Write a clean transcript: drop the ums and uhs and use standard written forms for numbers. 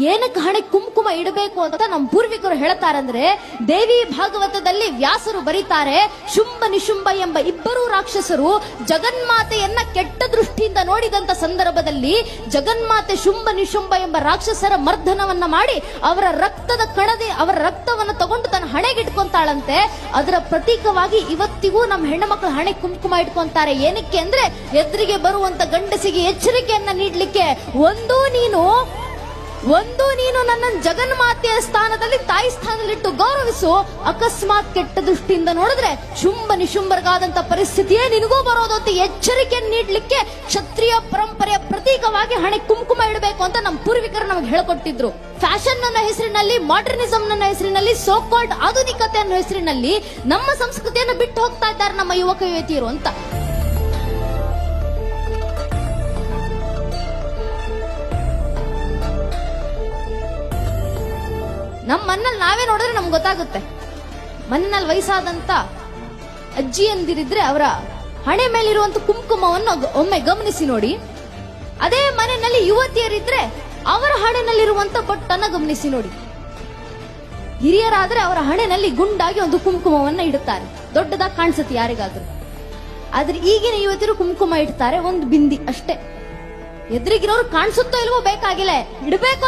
ಏನಕ್ಕೆ ಹಣೆ ಕುಂಕುಮ ಇಡಬೇಕು ಅಂತ ನಮ್ಮ ಪೂರ್ವಿಕರು ಹೇಳ್ತಾರಂದ್ರೆ, ದೇವಿ ಭಾಗವತದಲ್ಲಿ ವ್ಯಾಸರು ಬರೀತಾರೆ, ಶುಂಭ ನಿಶುಂಭ ಎಂಬ ಇಬ್ಬರು ರಾಕ್ಷಸರು ಜಗನ್ಮಾತೆಯನ್ನ ಕೆಟ್ಟ ದೃಷ್ಟಿಯಿಂದ ನೋಡಿದಂತ ಸಂದರ್ಭದಲ್ಲಿ ಜಗನ್ಮಾತೆ ಶುಂಭ ನಿಶುಂಭ ಎಂಬ ರಾಕ್ಷಸರ ಮರ್ದನವನ್ನ ಮಾಡಿ ಅವರ ರಕ್ತದ ಕಣದೆ ಅವರ ರಕ್ತವನ್ನು ತಗೊಂಡು ತನ್ನ ಹಣೆಗಿಟ್ಕೊಂತಾಳಂತೆ. ಅದರ ಪ್ರತೀಕವಾಗಿ ಇವತ್ತಿಗೂ ನಮ್ಮ ಹೆಣ್ಣು ಮಕ್ಕಳು ಹಣೆ ಕುಂಕುಮ ಇಟ್ಕೊಂತಾರೆ. ಏನಕ್ಕೆ ಅಂದ್ರೆ ಎದುರಿಗೆ ಬರುವಂತ ಗಂಡಸಿಗೆ ಎಚ್ಚರಿಕೆಯನ್ನ ನೀಡ್ಲಿಕ್ಕೆ, ಒಂದು ನೀನು ನನ್ನ ಜಗನ್ಮಾತೆಯ ಸ್ಥಾನದಲ್ಲಿ ತಾಯಿ ಸ್ಥಾನದಲ್ಲಿಟ್ಟು ಗೌರವಿಸು. ಅಕಸ್ಮಾತ್ ಕೆಟ್ಟ ದೃಷ್ಟಿಯಿಂದ ನೋಡಿದ್ರೆ ಶುಂಭ ನಿಶುಂಭರ್ಗಾದಂತ ಪರಿಸ್ಥಿತಿಯೇ ನಿನಗೂ ಬರೋದು ಅಂತ ಎಚ್ಚರಿಕೆಯನ್ನು ನೀಡ್ಲಿಕ್ಕೆ ಕ್ಷತ್ರಿಯ ಪರಂಪರೆಯ ಪ್ರತೀಕವಾಗಿ ಹಣೆ ಕುಂಕುಮ ಇಡಬೇಕು ಅಂತ ನಮ್ಮ ಪೂರ್ವಿಕರು ನಮಗೆ ಹೇಳಿಕೊಟ್ಟಿದ್ರು. ಫ್ಯಾಷನ್ ನನ್ನ ಹೆಸರಿನಲ್ಲಿ, ಮಾಡರ್ನಿಸಂ ನನ್ನ ಹೆಸರಿನಲ್ಲಿ, ಸೋಕಾಲ್ಡ್ ಆಧುನಿಕತೆ ಅನ್ನೋ ಹೆಸರಿನಲ್ಲಿ ನಮ್ಮ ಸಂಸ್ಕೃತಿಯನ್ನು ಬಿಟ್ಟು ಹೋಗ್ತಾ ಇದ್ದಾರೆ ನಮ್ಮ ಯುವಕ ಯುವತಿಯರು ಅಂತ. ನಮ್ಮ ಮನೇಲಿ ನಾವೇ ನೋಡಿದ್ರೆ ನಮ್ಗೆ ಗೊತ್ತಾಗುತ್ತೆ. ಮನೆಯಲ್ಲಿ ವಯಸ್ಸಾದಂತ ಅಜ್ಜಿ ಅಂದಿರಿದ್ರೆ ಅವರ ಹಣೆ ಮೇಲಿರುವಂತ ಕುಂಕುಮವನ್ನು ಒಮ್ಮೆ ಗಮನಿಸಿ ನೋಡಿ. ಅದೇ ಮನೆಯಲ್ಲಿ ಯುವತಿಯರಿದ್ರೆ ಅವರ ಹಣೆನಲ್ಲಿರುವಂತ ಬೊಟ್ಟನ್ನ ಗಮನಿಸಿ ನೋಡಿ. ಹಿರಿಯರಾದ್ರೆ ಅವರ ಹಣೆನಲ್ಲಿ ಗುಂಡಾಗಿ ಒಂದು ಕುಂಕುಮವನ್ನ ಇಡುತ್ತಾರೆ, ದೊಡ್ಡದಾಗಿ ಕಾಣಿಸುತ್ತೆ ಯಾರಿಗಾದ್ರೂ. ಆದ್ರೆ ಈಗಿನ ಯುವತಿಯರು ಕುಂಕುಮ ಇಡ್ತಾರೆ ಒಂದು ಬಿಂದಿ ಅಷ್ಟೇ. ಎದುರಿಗಿರೋರು ಕಾಣಿಸುತ್ತೋ ಇಲ್ವೋ ಬೇಕಾಗಿಲ್ಲ, ಇಡಬೇಕು